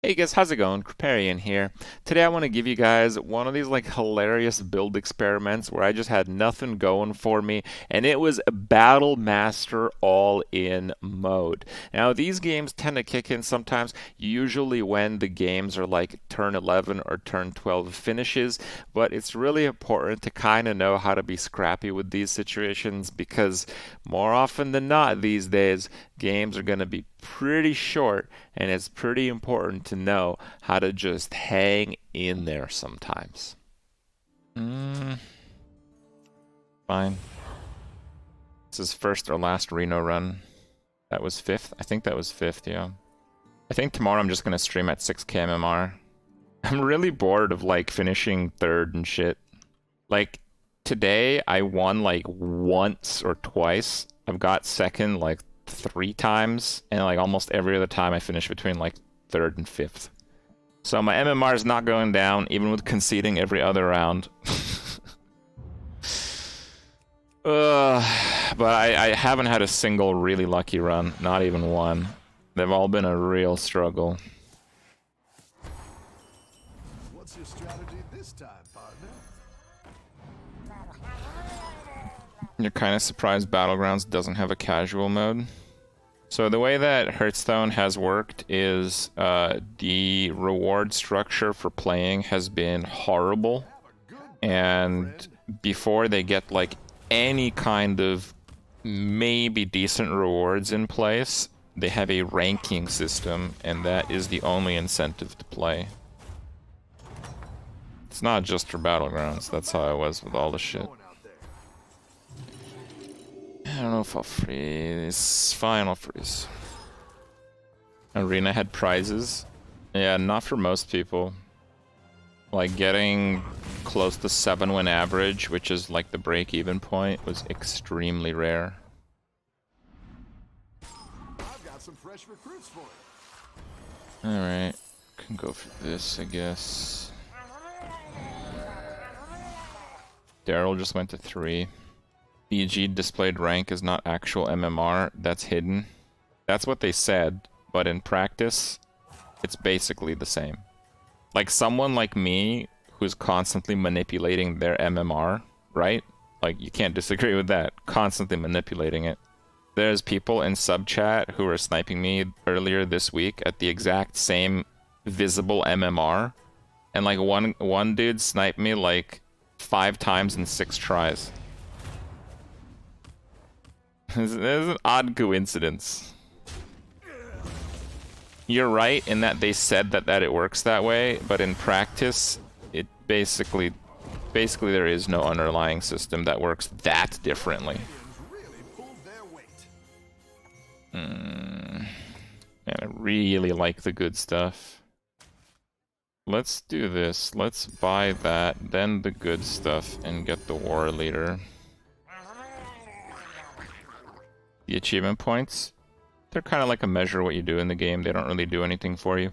Hey guys, how's it going? Kripparrian here. Today I want to give you guys one of these like hilarious build experiments where I just had nothing going for me, and it was a Battlemaster all-in mode. Now these games tend to kick in sometimes, usually when the games are like turn 11 or turn 12 finishes, but it's really important to kind of know how to be scrappy with these situations because more often than not these days, games are going to be pretty short, and it's pretty important to know how to just hang in there sometimes. Mm, Fine. This is first or last Reno run. That was fifth? I think that was fifth, yeah. I think tomorrow I'm just gonna stream at 6k MMR. I'm really bored of like finishing third and shit. Like today I won like once or twice. I've got second like 3 times, and like almost every other time I finish between like third and fifth. So my MMR is not going down, even with conceding every other round. But I haven't had a single really lucky run, not even one. They've all been a real struggle. What's your strategy this time, partner? You're kind of surprised Battlegrounds doesn't have a casual mode. So the way that Hearthstone has worked is the reward structure for playing has been horrible, and before they get like any kind of maybe decent rewards in place, they have a ranking system, and that is the only incentive to play. It's not just for Battlegrounds, that's how I was with all the shit. I don't know if I'll freeze. Fine, I'll freeze. Arena had prizes. Yeah, not for most people. Like getting close to 7-win average, which is like the break-even point, was extremely rare. I've got some fresh recruits for you. Alright, can go for this, I guess. Daryl just went to 3. BG displayed rank is not actual MMR, that's hidden. That's what they said, but in practice, it's basically the same. Like someone like me, who's constantly manipulating their MMR, right? Like you can't disagree with that, constantly manipulating it. There's people in sub chat who were sniping me earlier this week at the exact same visible MMR, and like one dude sniped me like 5 times in 6 tries. It's an odd coincidence. You're right in that they said that it works that way, but in practice, it basically there is no underlying system that works that differently. Man, I really like the good stuff. Let's do this. Let's buy that, then the good stuff, and get the war leader. The achievement points, they're kind of like a measure of what you do in the game. They don't really do anything for you.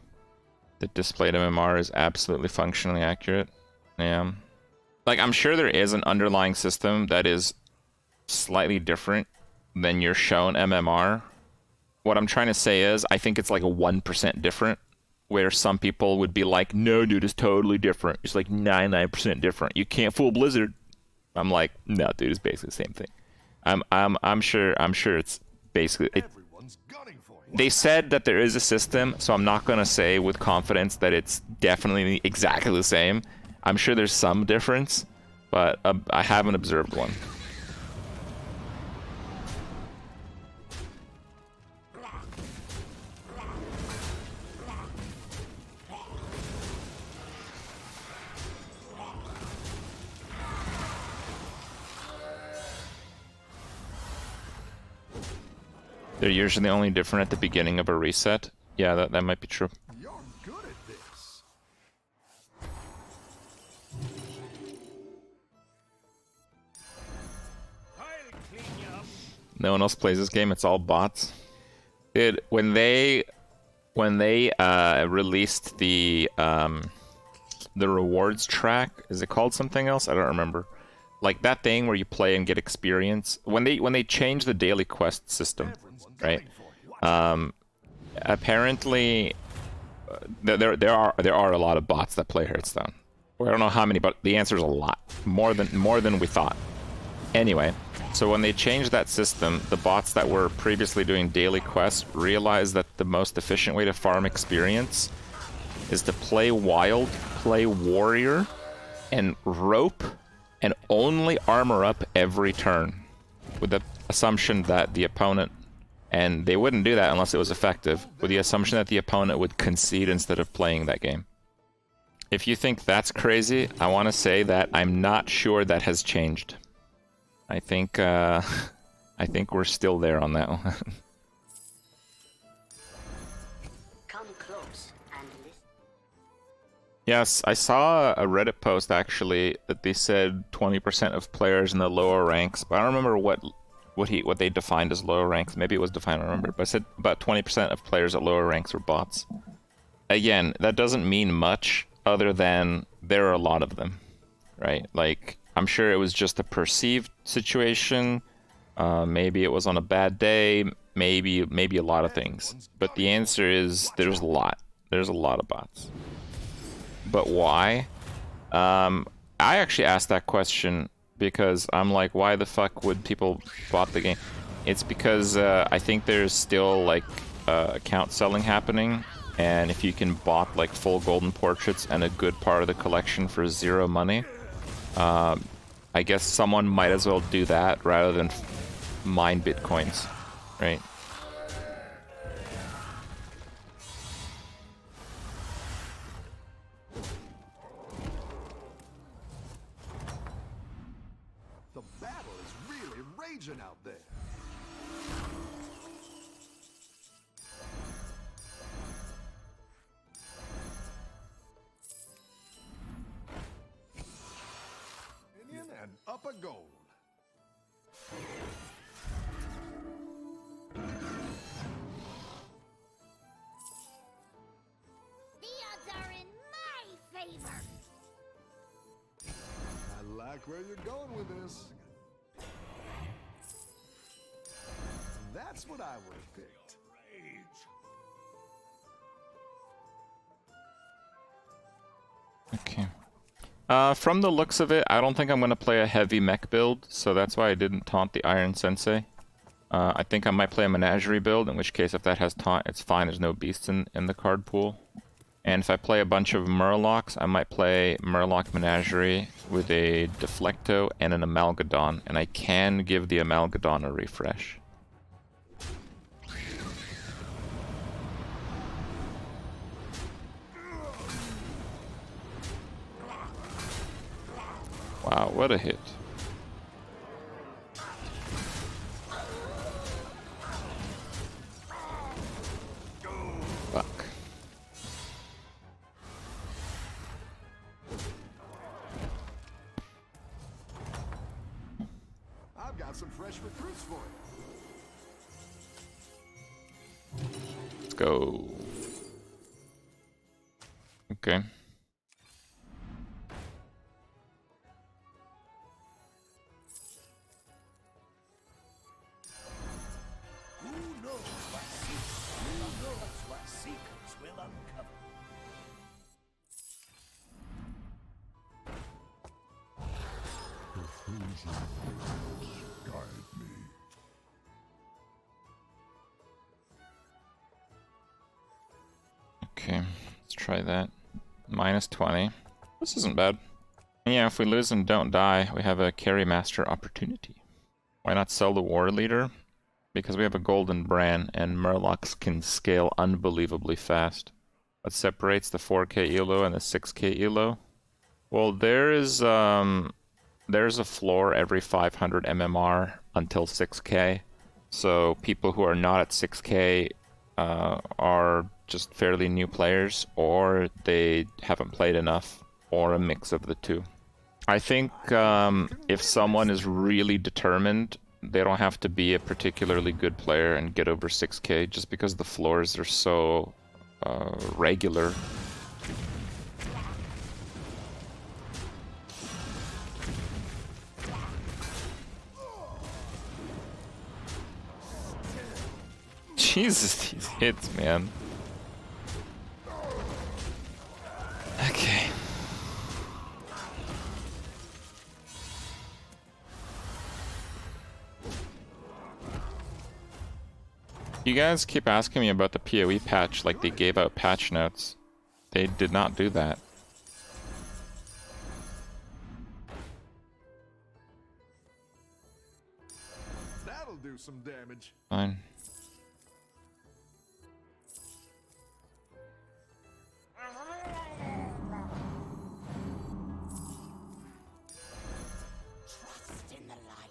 The displayed MMR is absolutely functionally accurate. Yeah. Like, I'm sure there is an underlying system that is slightly different than your shown MMR. What I'm trying to say is, I think it's like a 1% different, where some people would be like, no, dude, it's totally different. It's like 99% different. You can't fool Blizzard. I'm like, no, dude, it's basically the same thing. I'm sure it's basically they said that there is a system, so I'm not gonna say with confidence that it's definitely exactly the same. I'm sure there's some difference, but I haven't observed one. They're usually only different at the beginning of a reset. Yeah, that might be true. You're good at this. No one else plays this game. It's all bots. Dude, when they released the rewards track, is it called something else? I don't remember. Like that thing where you play and get experience. When they changed the daily quest system, right? Apparently, there are a lot of bots that play Hearthstone. Well, I don't know how many, but the answer is a lot. More than we thought. Anyway, so when they changed that system, the bots that were previously doing daily quests realized that the most efficient way to farm experience is to play wild, play warrior, and rope, and only armor up every turn, with the assumption that the opponent, and they wouldn't do that unless it was effective, with the assumption that the opponent would concede instead of playing that game. If you think that's crazy, I want to say that I'm not sure that has changed. I think we're still there on that one. Come close and listen. Yes, I saw a Reddit post actually that they said 20% of players in the lower ranks, but I don't remember what they defined as lower ranks. Maybe it was defined, I don't remember. But it said about 20% of players at lower ranks were bots. Again, that doesn't mean much other than there are a lot of them, right? Like, I'm sure it was just a perceived situation. Maybe it was on a bad day. Maybe a lot of things. But the answer is there's a lot. There's a lot of bots. But why? I actually asked that question because I'm like, why the fuck would people bot the game? It's because I think there's still like account selling happening, and if you can bot like full golden portraits and a good part of the collection for 0 money, I guess someone might as well do that rather than mine bitcoins, right? The battle is really raging out there. Minion and up a gold. The odds are in my favor. I like where you're going with this. That's what I would have picked. Okay. From the looks of it, I don't think I'm going to play a heavy mech build, so that's why I didn't taunt the Iron Sensei. I think I might play a Menagerie build, in which case if that has taunt, it's fine, there's no beasts in the card pool. And if I play a bunch of Murlocs, I might play Murloc Menagerie with a Deflecto and an Amalgadon, and I can give the Amalgadon a refresh. Wow, what a hit. Fuck. I've got some fresh recruits for you. Let's go. Okay. Okay, let's try that. Minus 20. This isn't bad. And yeah, if we lose and don't die, we have a carry master opportunity. Why not sell the war leader? Because we have a golden Bran, and Murlocs can scale unbelievably fast. What separates the 4k elo and the 6k elo? Well, there's a floor every 500 MMR until 6k. So people who are not at 6k are just fairly new players, or they haven't played enough, or a mix of the two. I think if someone is really determined, they don't have to be a particularly good player and get over 6k, just because the floors are so regular. Jesus, these hits, man. You guys keep asking me about the PoE patch like they gave out patch notes. They did not do that. That'll do some damage. Fine. Trust in the light.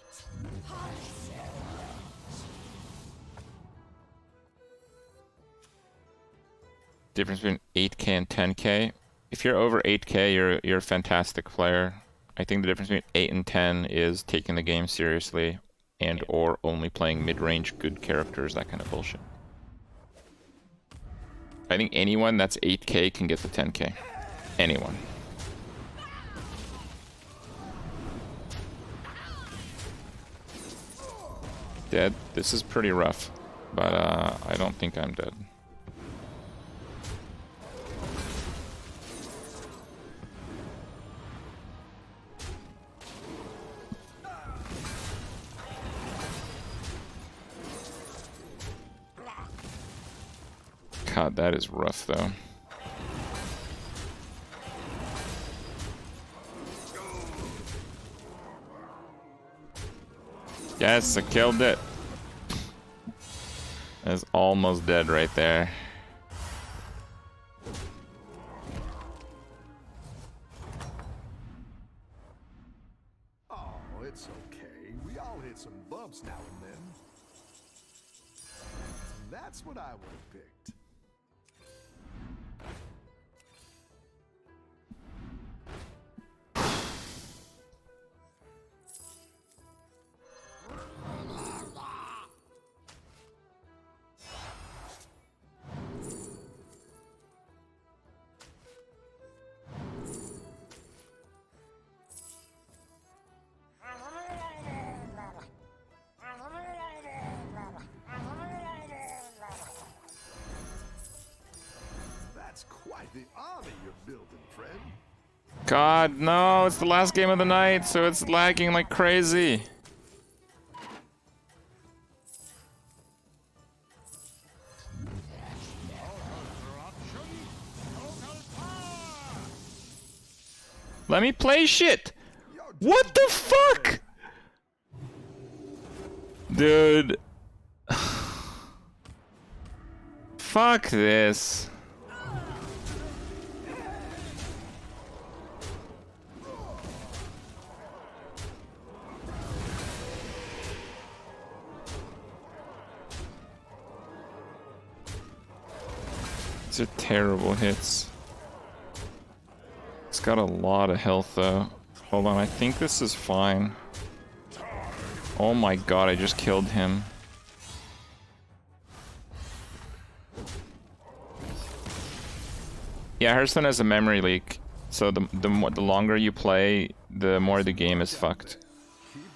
Difference between 8K and 10K. If you're over 8K, you're a fantastic player. I think the difference between 8 and 10 is taking the game seriously and or only playing mid-range good characters, that kind of bullshit. I think anyone that's 8K can get the 10K. Anyone. Dead. This is pretty rough, but I don't think I'm dead. God, that is rough, though. Yes, I killed it. That's almost dead right there. Oh, it's okay. We all hit some bumps now and then. That's what I would have picked. That's quite the army you're building, friend. God, no, it's the last game of the night, so it's lagging like crazy. Let me play shit! What the fuck? Dude. Fuck this. These are terrible hits. It's got a lot of health though. Hold on, I think this is fine. Oh my god, I just killed him. Yeah, Hearthstone has a memory leak, so the longer you play, the more the game is fucked.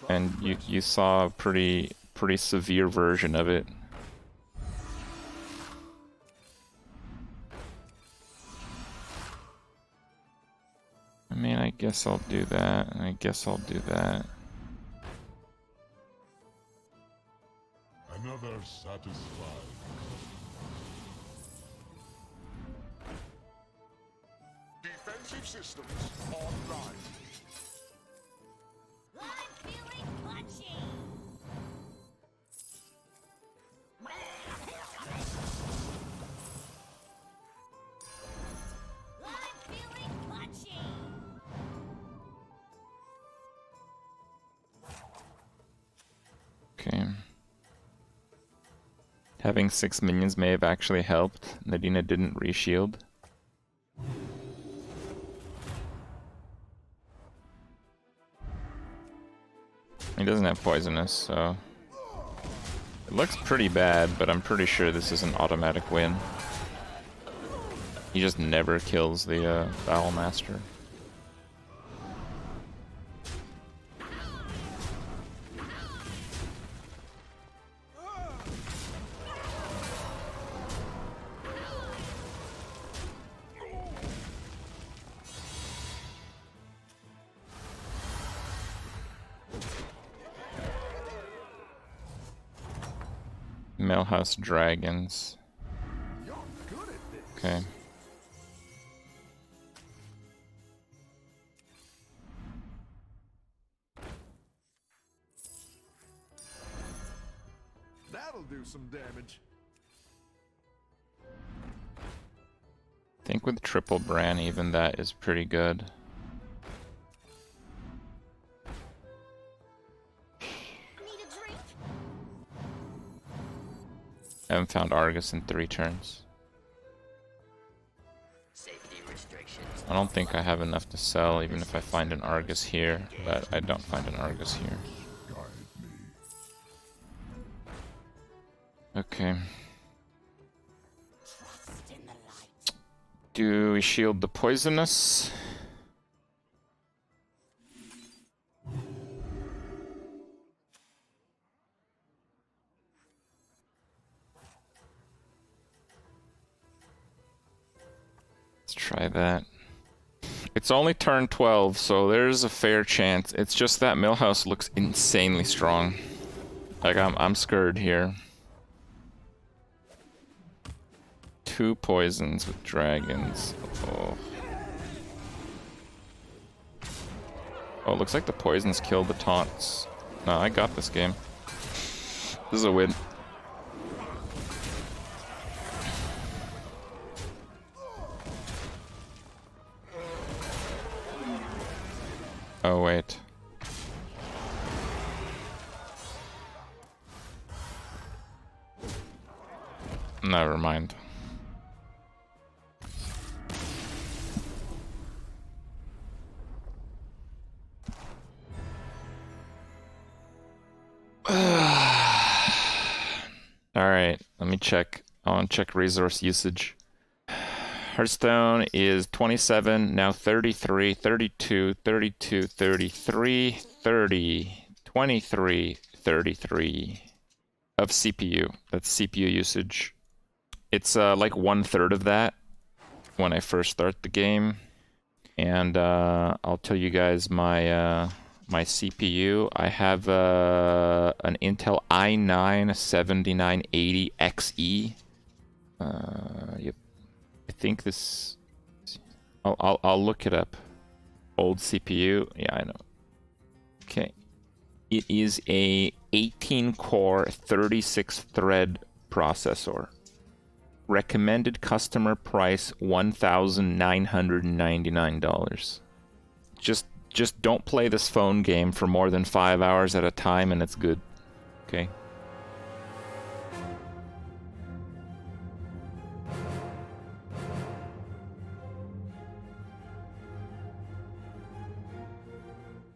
And you saw a pretty severe version of it. I mean, I guess I'll do that, and I guess I'll do that. Another satisfied. Defensive systems online. I'm feeling punchy. I'm feeling punchy. Okay. Having 6 minions may have actually helped. Nadina didn't reshield. He doesn't have poisonous, so... It looks pretty bad, but I'm pretty sure this is an automatic win. He just never kills the Battlemaster. Millhouse Dragons. You're good at this. Okay. That'll do some damage. I think with triple Bran, even that is pretty good. Need a drink? I haven't found Argus in 3 turns. Safety restrictions. I don't think I have enough to sell, even if I find an Argus here, but I don't find an Argus here. Okay. Trust in the light. Do we shield the poisonous? Let's try that. It's only turn 12, so there's a fair chance. It's just that Millhouse looks insanely strong. Like I'm scared here. 2 poisons with dragons. Oh. Oh, it looks like the poisons killed the taunts. No, I got this game. This is a win. Oh, wait. Never mind. Alright, let me check. I want to check resource usage. Hearthstone is 27, now 33, 32, 32, 33, 30, 23, 33 of CPU. That's CPU usage. It's like 1/3 of that when I first start the game. And I'll tell you guys my my CPU. I have an Intel i9-7980XE. Yep. I think this. I'll look it up. Old CPU. Yeah, I know. Okay. It is a 18-core, 36-thread processor. Recommended customer price $1,999. Just don't play this phone game for more than 5 hours at a time, and it's good. Okay.